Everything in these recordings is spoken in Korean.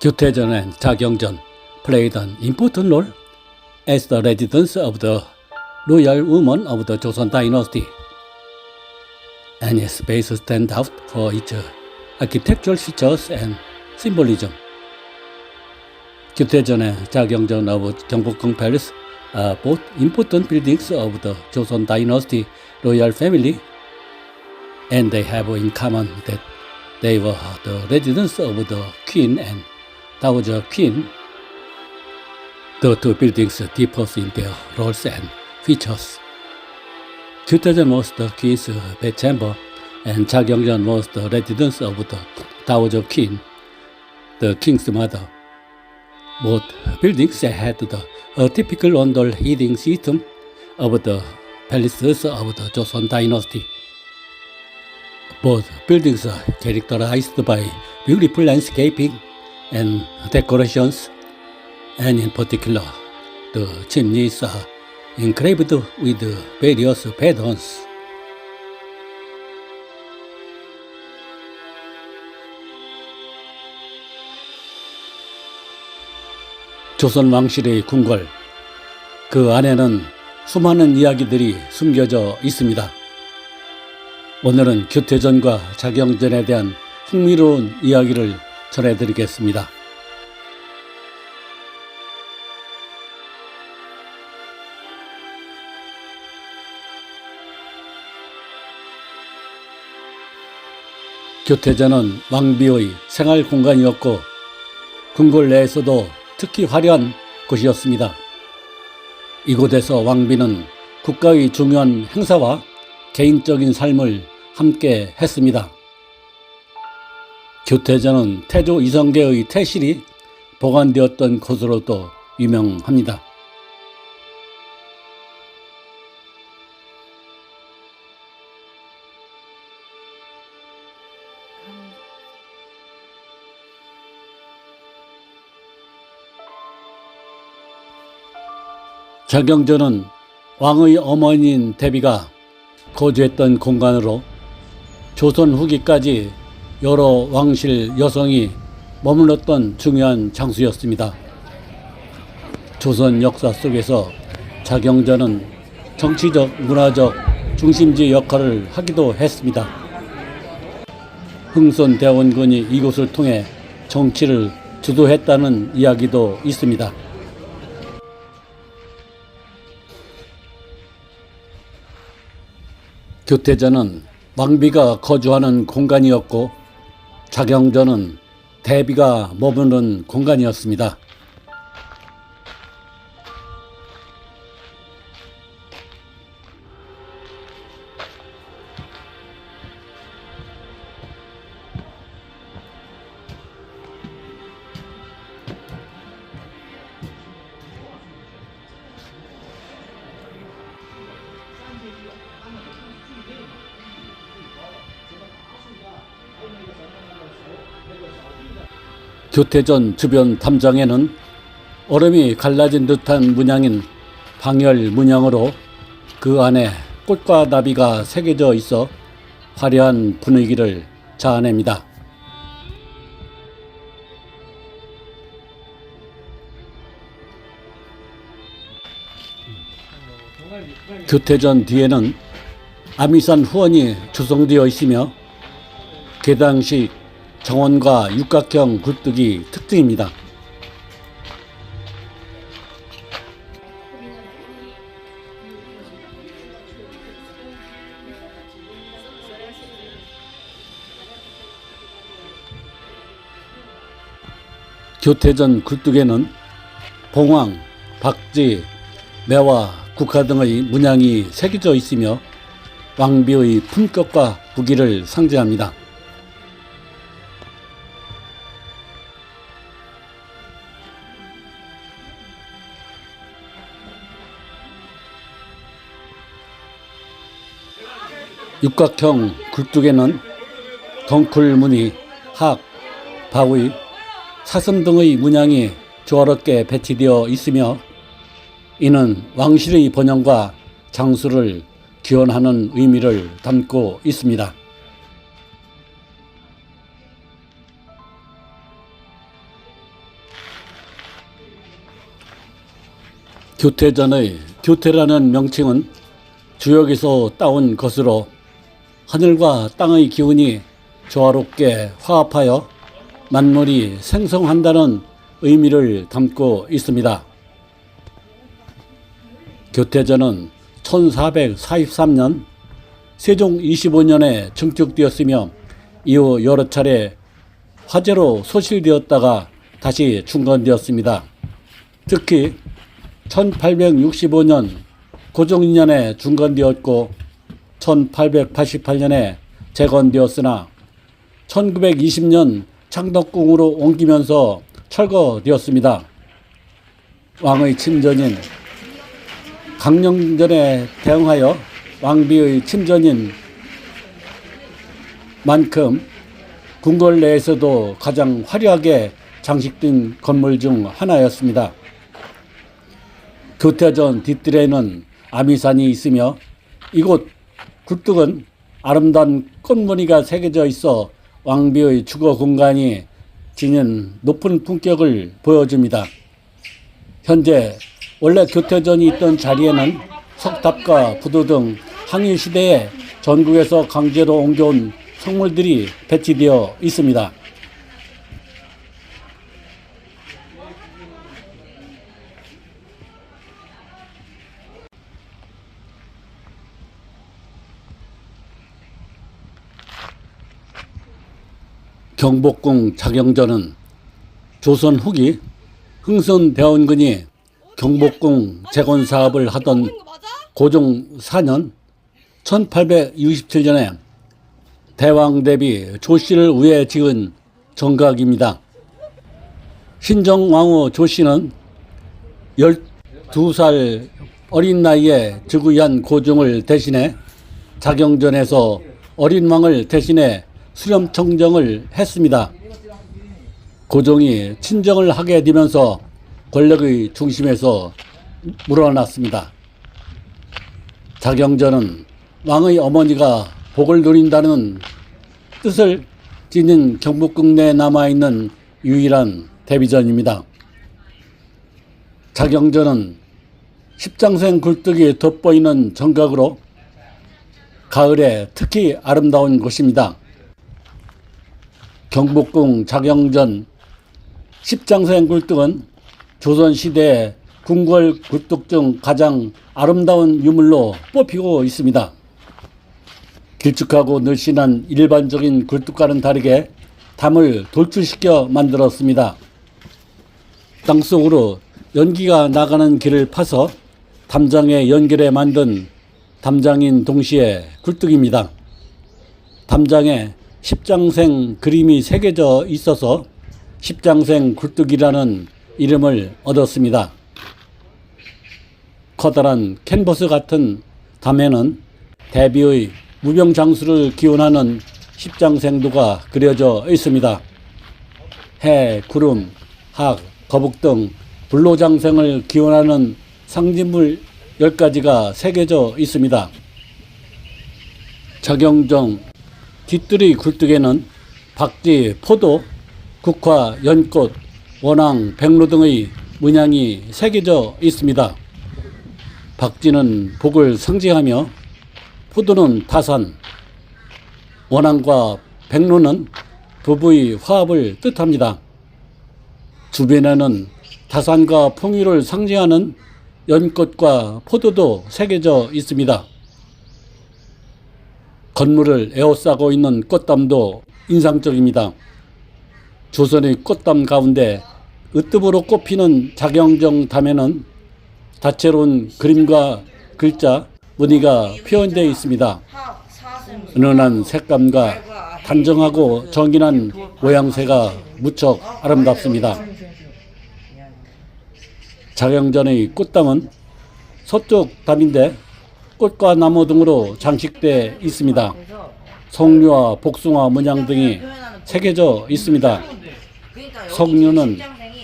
Kyotaejeon and Jagyongjeon played an important role as the residents of the royal women of the Joseon dynasty, and its space stand out for its architectural features and symbolism. Kyotaejeon and Jagyongjeon of Gyeongbokgung Palace are both important buildings of the Joseon dynasty royal family, and they have in common that they were the residence of the Queen and Dowager Queen. The two buildings differ in their roles and features. Kyotaejeon was the Queen's bedchamber, and Jagyongjeon was the residence of the Dowager Queen, the King's mother. Both buildings had a typical under heating system of the palaces of the Joseon dynasty. Both buildings are characterized by beautiful landscaping and decorations, and in particular, the chimneys are engraved with various patterns. 조선 왕실의 궁궐, 그 안에는 수많은 이야기들이 숨겨져 있습니다. 오늘은 교태전과 자경전에 대한 흥미로운 이야기를 전해드리겠습니다. 교태전은 왕비의 생활 공간이었고 궁궐 내에서도 특히 화려한 곳이었습니다. 이곳에서 왕비는 국가의 중요한 행사와 개인적인 삶을 함께 했습니다. 교태전은 태조 이성계의 태실이 보관되었던 곳으로도 유명합니다. 자경전은 왕의 어머니인 대비가 거주했던 공간으로 조선 후기까지 여러 왕실 여성이 머물렀던 중요한 장소였습니다. 조선 역사 속에서 자경전은 정치적, 문화적 중심지 역할을 하기도 했습니다. 흥선대원군이 이곳을 통해 정치를 주도했다는 이야기도 있습니다. 교태전은 왕비가 거주하는 공간이었고 자경전은 대비가 머무는 공간이었습니다. 교태전 주변 담장에는 얼음이 갈라진 듯한 문양인 방열 문양으로 그 안에 꽃과 나비가 새겨져 있어 화려한 분위기를 자아냅니다. 교태전 뒤에는 아미산 후원이 조성되어 있으며 개당식 정원과 육각형 굴뚝이 특징입니다. 교태전 굴뚝에는 봉황, 박쥐, 매화, 국화 등의 문양이 새겨져 있으며 왕비의 품격과 부귀를 상징합니다. 육각형 굴뚝에는 덩쿨 무늬, 학, 바위, 사슴 등의 문양이 조화롭게 배치되어 있으며 이는 왕실의 번영과 장수를 기원하는 의미를 담고 있습니다. 교태전의 교태라는 명칭은 주역에서 따온 것으로 하늘과 땅의 기운이 조화롭게 화합하여 만물이 생성한다는 의미를 담고 있습니다. 교태전은 1443년 세종 25년에 증축되었으며 이후 여러 차례 화재로 소실되었다가 다시 중건되었습니다. 특히 1865년 고종인년에 중건되었고 1888년에 재건되었으나 1920년 창덕궁으로 옮기면서 철거되었습니다. 왕의 침전인 강령전에 대응하여 왕비의 침전인 만큼 궁궐 내에서도 가장 화려하게 장식된 건물 중 하나였습니다. 교태전 뒷뜰에는 아미산이 있으며 이곳 굴뚝은 아름다운 꽃무늬가 새겨져 있어 왕비의 주거 공간이 지닌 높은 품격을 보여줍니다. 현재 원래 교태전이 있던 자리에는 석탑과 부두 등 항일시대에 전국에서 강제로 옮겨온 성물들이 배치되어 있습니다. 경복궁 자경전은 조선 후기 흥선대원군이 경복궁 재건 사업을 하던 고종 4년 1867년에 대왕 대비 조씨를 위해 지은 정각입니다. 신정왕후 조씨는 12살 어린 나이에 즉위한 고종을 대신해 자경전에서 어린 왕을 대신해 수렴청정을 했습니다. 고종이 친정을 하게 되면서 권력의 중심에서 물러났습니다. 자경전은 왕의 어머니가 복을 누린다는 뜻을 지닌 경복궁 내에 남아있는 유일한 대비전입니다. 자경전은 십장생 굴뚝이 돋보이는 정각으로 가을에 특히 아름다운 곳입니다. 경복궁 자경전 십장생 굴뚝은 조선시대 궁궐 굴뚝 중 가장 아름다운 유물로 뽑히고 있습니다. 길쭉하고 늘씬한 일반적인 굴뚝과는 다르게 담을 돌출시켜 만들었습니다. 땅속으로 연기가 나가는 길을 파서 담장에 연결해 만든 담장인 동시에 굴뚝입니다. 담장에 십장생 그림이 새겨져 있어서 십장생 굴뚝이라는 이름을 얻었습니다. 커다란 캔버스 같은 담에는 대비의 무병장수를 기원하는 십장생도가 그려져 있습니다. 해, 구름, 학, 거북 등 불로장생을 기원하는 상징물 10가지가 새겨져 있습니다. 자경전 뒷뜰의 굴뚝에는 박쥐, 포도, 국화, 연꽃, 원앙, 백로 등의 문양이 새겨져 있습니다. 박쥐는 복을 상징하며 포도는 다산, 원앙과 백로는 부부의 화합을 뜻합니다. 주변에는 다산과 풍요를 상징하는 연꽃과 포도도 새겨져 있습니다. 건물을 에워싸고 있는 꽃담도 인상적입니다. 조선의 꽃담 가운데 으뜸으로 꼽히는 자경전 담에는 다채로운 그림과 글자, 무늬가 표현되어 있습니다. 은은한 색감과 단정하고 정연한 모양새가 무척 아름답습니다. 자경전의 꽃담은 서쪽 담인데 꽃과 나무 등으로 장식되어 있습니다. 석류와 복숭아 문양 등이 새겨져 있습니다. 석류는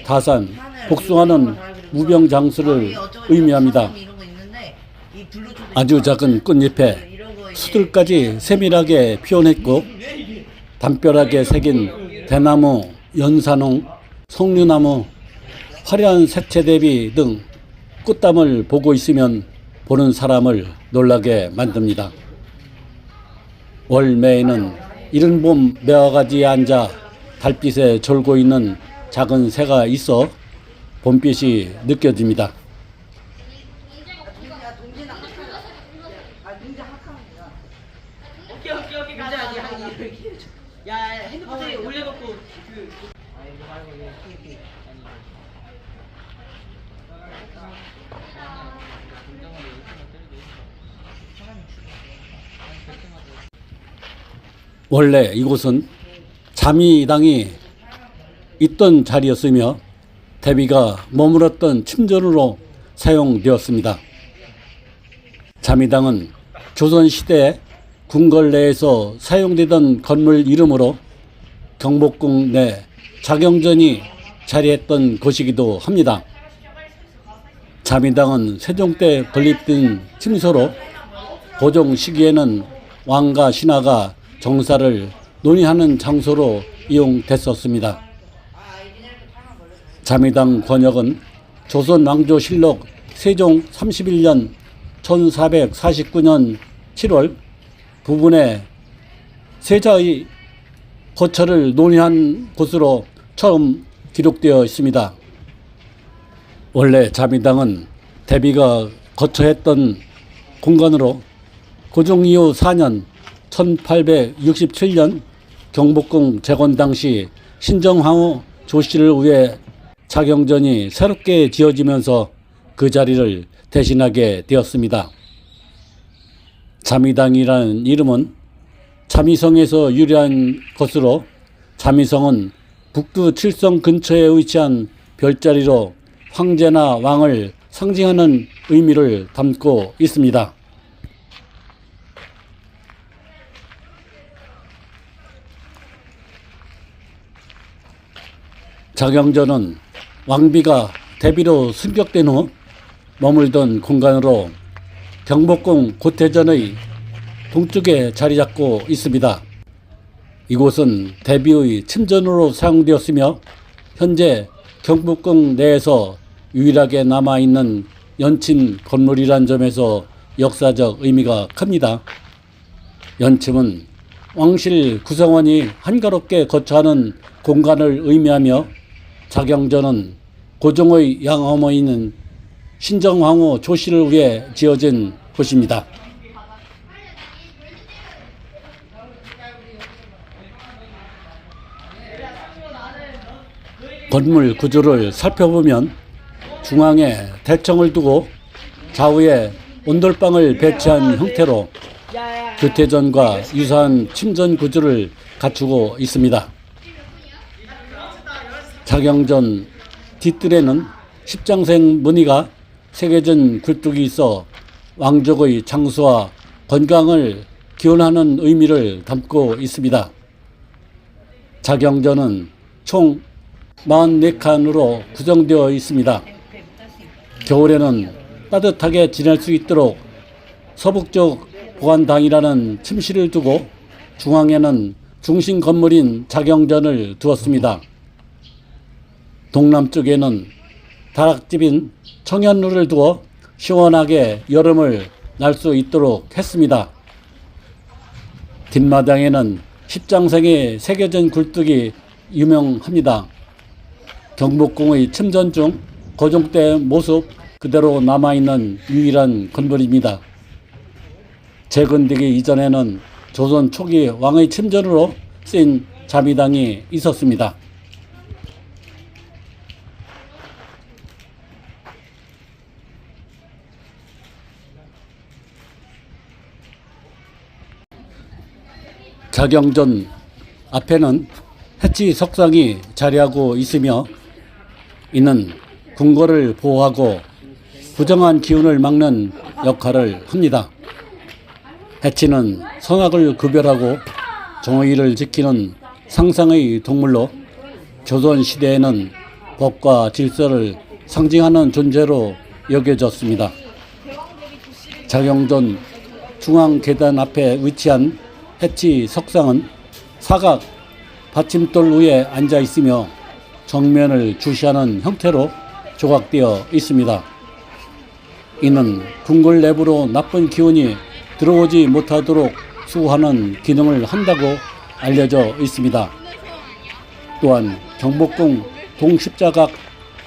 다산, 복숭아는 무병장수를 의미합니다. 아주 작은 꽃잎에 수들까지 세밀하게 표현했고 담벼락에 새긴 대나무, 연산홍, 석류나무, 화려한 색채 대비 등 꽃담을 보고 있으면 보는 사람을 놀라게 만듭니다. 월매에는 이른 봄 매화가지에 앉아 달빛에 졸고 있는 작은 새가 있어 봄빛이 느껴집니다. 야, 핸드폰에 올려놓고 원래 이곳은 자미당이 있던 자리였으며 대비가 머물었던 침전으로 사용되었습니다. 자미당은 조선시대 궁궐 내에서 사용되던 건물 이름으로 경복궁 내 자경전이 자리했던 곳이기도 합니다. 자미당은 세종 때 건립된 침소로 고종 시기에는 왕과 신하가 정사를 논의하는 장소로 이용됐었습니다. 자미당 권역은 조선왕조실록 세종 31년 1449년 7월 부분의 세자의 거처를 논의한 곳으로 처음 기록되어 있습니다. 원래 자미당은 대비가 거처했던 공간으로 고종 이후 4년 1867년 경복궁 재건 당시 신정황후 조씨를 위해 자경전이 새롭게 지어지면서 그 자리를 대신하게 되었습니다. 자미당이라는 이름은 자미성에서 유래한 것으로 자미성은 북두 칠성 근처에 위치한 별자리로 황제나 왕을 상징하는 의미를 담고 있습니다. 자경전은 왕비가 대비로 승격된 후 머물던 공간으로 경복궁 고태전의 동쪽에 자리 잡고 있습니다. 이곳은 대비의 침전으로 사용되었으며 현재 경복궁 내에서 유일하게 남아있는 연침 건물이란 점에서 역사적 의미가 큽니다. 연침은 왕실 구성원이 한가롭게 거처하는 공간을 의미하며 자경전은 고종의 양어머니는 신정황후 조씨를 위해 지어진 곳입니다. 건물 구조를 살펴보면 중앙에 대청을 두고 좌우에 온돌방을 배치한 형태로 교태전과 유사한 침전 구조를 갖추고 있습니다. 자경전 뒷뜰에는 십장생 무늬가 세계전 굴뚝이 있어 왕족의 장수와 건강을 기원하는 의미를 담고 있습니다. 자경전은 총 44칸으로 구성되어 있습니다. 겨울에는 따뜻하게 지낼 수 있도록 서북쪽 보관당이라는 침실을 두고 중앙에는 중심 건물인 자경전을 두었습니다. 동남쪽에는 다락집인 청현루를 두어 시원하게 여름을 날 수 있도록 했습니다. 뒷마당에는 십장생의 세계전 굴뚝이 유명합니다. 경복궁의 침전 중 고종 때 모습 그대로 남아있는 유일한 건물입니다. 재건되기 이전에는 조선 초기 왕의 침전으로 쓰인 자미당이 있었습니다. 자경전 앞에는 해치 석상이 자리하고 있으며 이는 궁궐을 보호하고 부정한 기운을 막는 역할을 합니다. 해치는 성악을 구별하고 정의를 지키는 상상의 동물로 조선시대에는 법과 질서를 상징하는 존재로 여겨졌습니다. 자경전 중앙 계단 앞에 위치한 해치 석상은 사각 받침돌 위에 앉아 있으며 정면을 주시하는 형태로 조각되어 있습니다. 이는 궁궐 내부로 나쁜 기운이 들어오지 못하도록 수호하는 기능을 한다고 알려져 있습니다. 또한 경복궁 동십자각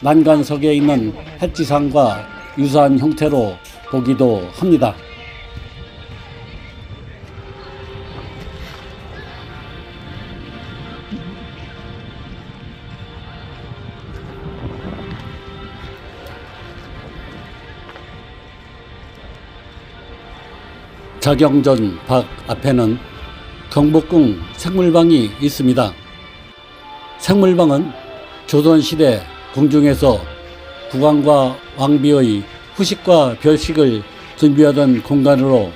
난간석에 있는 해지상과 유사한 형태로 보기도 합니다. 자경전 박 앞에는 경복궁 생물방이 있습니다. 생물방은 조선시대 궁중에서 국왕과 왕비의 후식과 별식을 준비하던 공간으로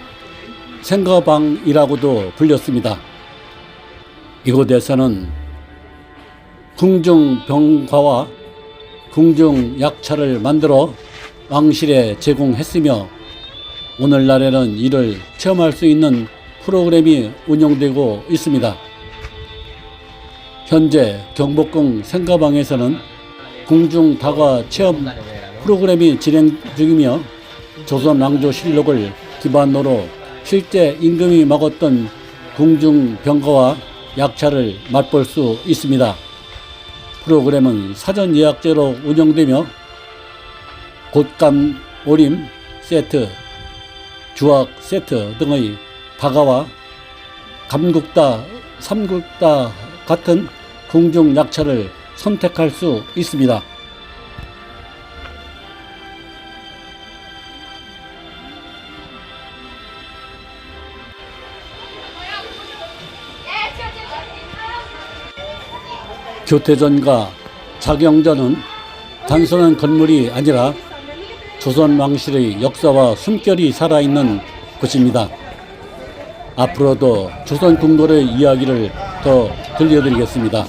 생거방이라고도 불렸습니다. 이곳에서는 궁중병과와 궁중약차를 만들어 왕실에 제공했으며 오늘날에는 이를 체험할 수 있는 프로그램이 운영되고 있습니다. 현재 경복궁 생가방에서는 궁중 다과 체험 프로그램이 진행 중이며 조선 왕조실록을 기반으로 실제 임금이 먹었던 궁중 병거와 약차를 맛볼 수 있습니다. 프로그램은 사전 예약제로 운영되며 곶감 오림 세트, 주악 세트 등의 다과와 감국다, 삼국다 같은 궁중 약차를 선택할 수 있습니다. 교태전과 자경전은 단순한 건물이 아니라 조선 왕실의 역사와 숨결이 살아있는 곳입니다. 앞으로도 조선 궁궐의 이야기를 더 들려드리겠습니다.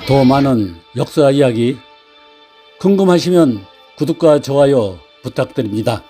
더 많은 역사 이야기 궁금하시면 구독과 좋아요 부탁드립니다.